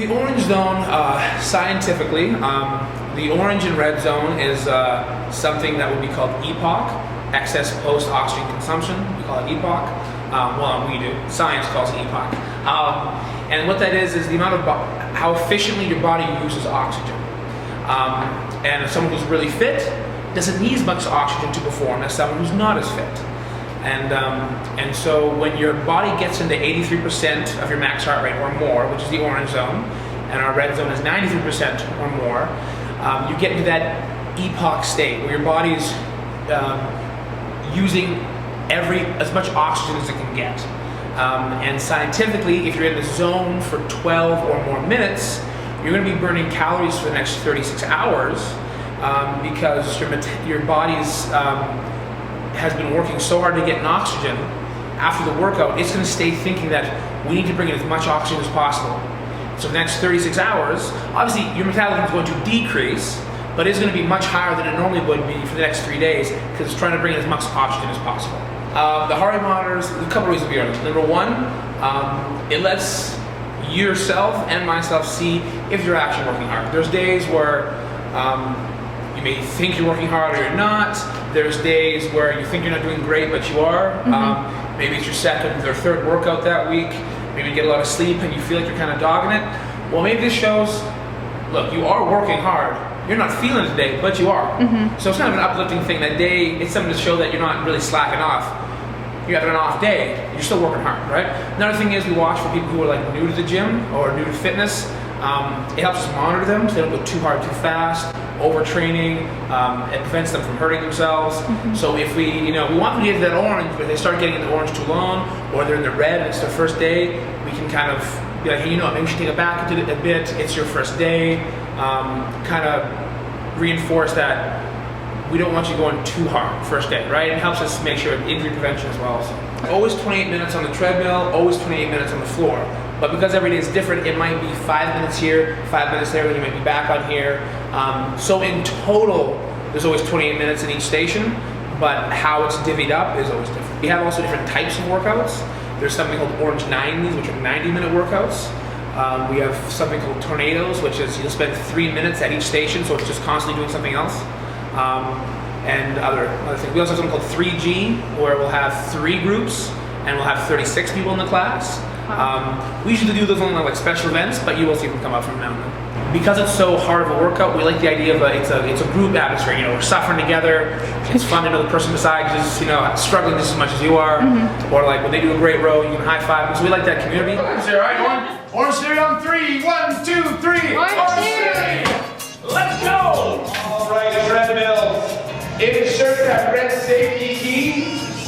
The orange zone, scientifically, the orange and red zone is something that would be called EPOC, excess post-oxygen consumption. We call it EPOC. Well, we do. Science calls it EPOC. And what that is the amount of how efficiently your body uses oxygen. And someone who's really fit doesn't need as much oxygen to perform as someone who's not as fit. And so when your body gets into 83% of your max heart rate or more, which is the orange zone, and our red zone is 93% or more, you get into that EPOC state where your body's using as much oxygen as it can get. And scientifically, if you're in the zone for 12 or more minutes, you're going to be burning calories for the next 36 hours because your body's has been working so hard to get in oxygen. After the workout, it's going to stay thinking that we need to bring in as much oxygen as possible. So the next 36 hours, obviously your metabolism is going to decrease, but it's going to be much higher than it normally would be for the next 3 days because it's trying to bring in as much oxygen as possible. The heart rate monitors, a couple reasons we are. Number one, it lets yourself and myself see if you're actually working hard. There's days where you may think you're working hard or you're not. There's days where you think you're not doing great, but you are. Maybe it's your second or third workout that week. Maybe you get a lot of sleep and you feel like you're kind of dogging it. Well, maybe this shows, look, you are working hard. You're not feeling it today, but you are. So it's kind of an uplifting thing. That day, it's something to show that you're not really slacking off. You have an off day, you're still working hard, right? Another thing is we watch for people who are like new to the gym or new to fitness. It helps us monitor them so they don't go too hard too fast, overtraining. It prevents them from hurting themselves. So if we want them to get to that orange, but they start getting in the orange too long, or they're in the red and it's their first day, we can kind of be like, hey, maybe we should take it back a bit. It's your first day. Kind of reinforce that we don't want you going too hard first day, right? It helps us make sure injury prevention as well. So always 28 minutes on the treadmill, always 28 minutes on the floor. But because every day is different, it might be 5 minutes here, 5 minutes there, then you might be back on here. So in total, there's always 28 minutes in each station, but how it's divvied up is always different. We have also different types of workouts. There's something called Orange 90s, which are 90-minute workouts. We have something called Tornadoes, which is you'll spend 3 minutes at each station, so it's just constantly doing something else. And other things. We also have something called 3G, where we'll have 3 groups, and we'll have 36 people in the class. We usually do those only like special events, but you will see them come up from now and then. Because it's so hard of a workout, we like the idea of it's a group atmosphere. We're suffering together. It's fun to know the person beside you is struggling just as much as you are. Or like when they do a great row, you can high five them. So we like that community. All right, Orange Theory on 3. 1, 2, 3. Orange Theory. Let's go. All right, treadmills. Insert that red safety key.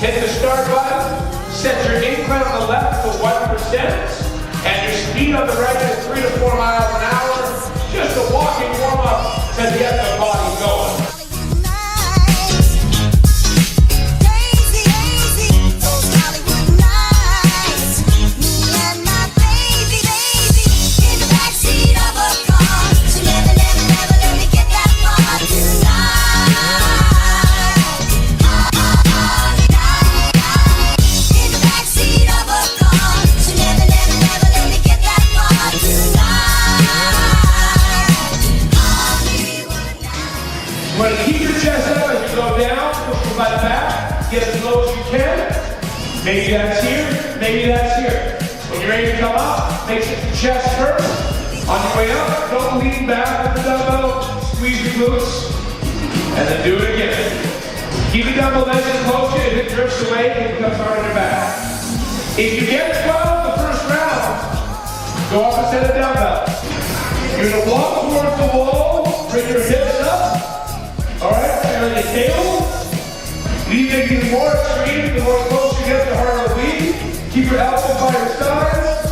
Hit the start button. Set your incline on the left to 1%. And your speed on the right is 3 to 4 miles an hour. Just a walking warm-up to get the body going. You want to keep your chest up as you go down, push your butt back, get as low as you can. Maybe that's here, maybe that's here. When you're ready to come up, make sure the chest first. On your way up, don't lean back with the dumbbell, squeeze your glutes, and then do it again. Keep the dumbbell nice and close to you. If it drifts away, it becomes hard on your back. If you get 12 the first round, go up a set of dumbbells. You're going to walk towards the wall, bring your hips up. Alright, and on your tail, leave it even more extreme. The more close you get, the harder it'll be. Keep your elbows by your sides.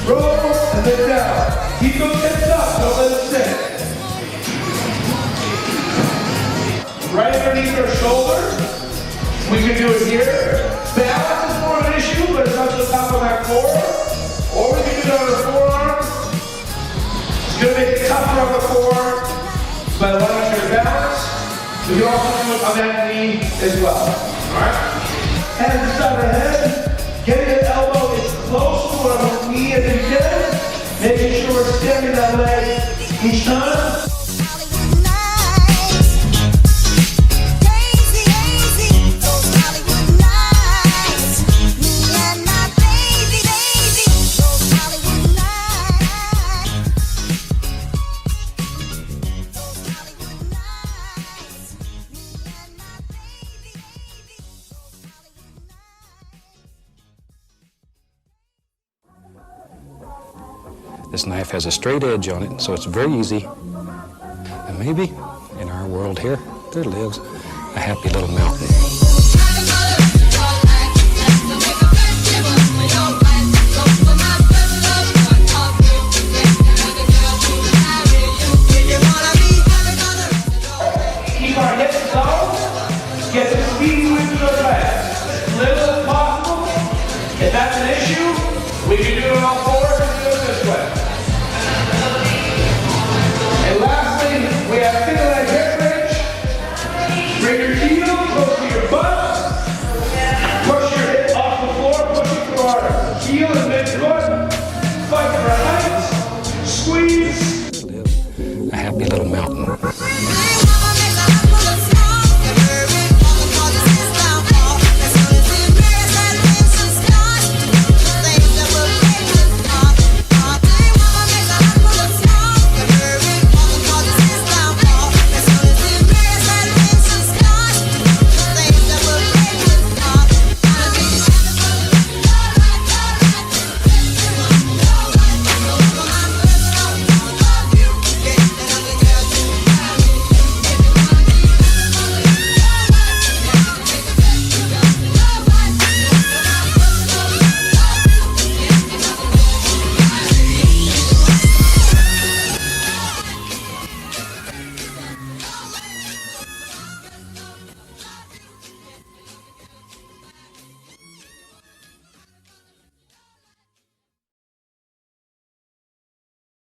Roll, and then down. Keep those hips up, don't let it sit. Right underneath our shoulder. We can do it here. Balance is more of an issue, but it's not to the top of that core. Or we can do it on our forearms. It's going to make it tougher on the forearm by allowing your balance. We can also do it on that knee as well. Alright? Hands inside our head. Getting the elbow as close to our knee as you can. Making sure we're extending that leg each time. This knife has a straight edge on it, so it's very easy. And maybe in our world here, there lives a happy little mountain. Keep our hips low, get the speed with your legs. As little as possible. If that's an issue, we can do it all fours and do it this way. And lastly, we have single leg hip bridge. Bring your heel close to your butt. Push your hip off the floor, push it through our heel.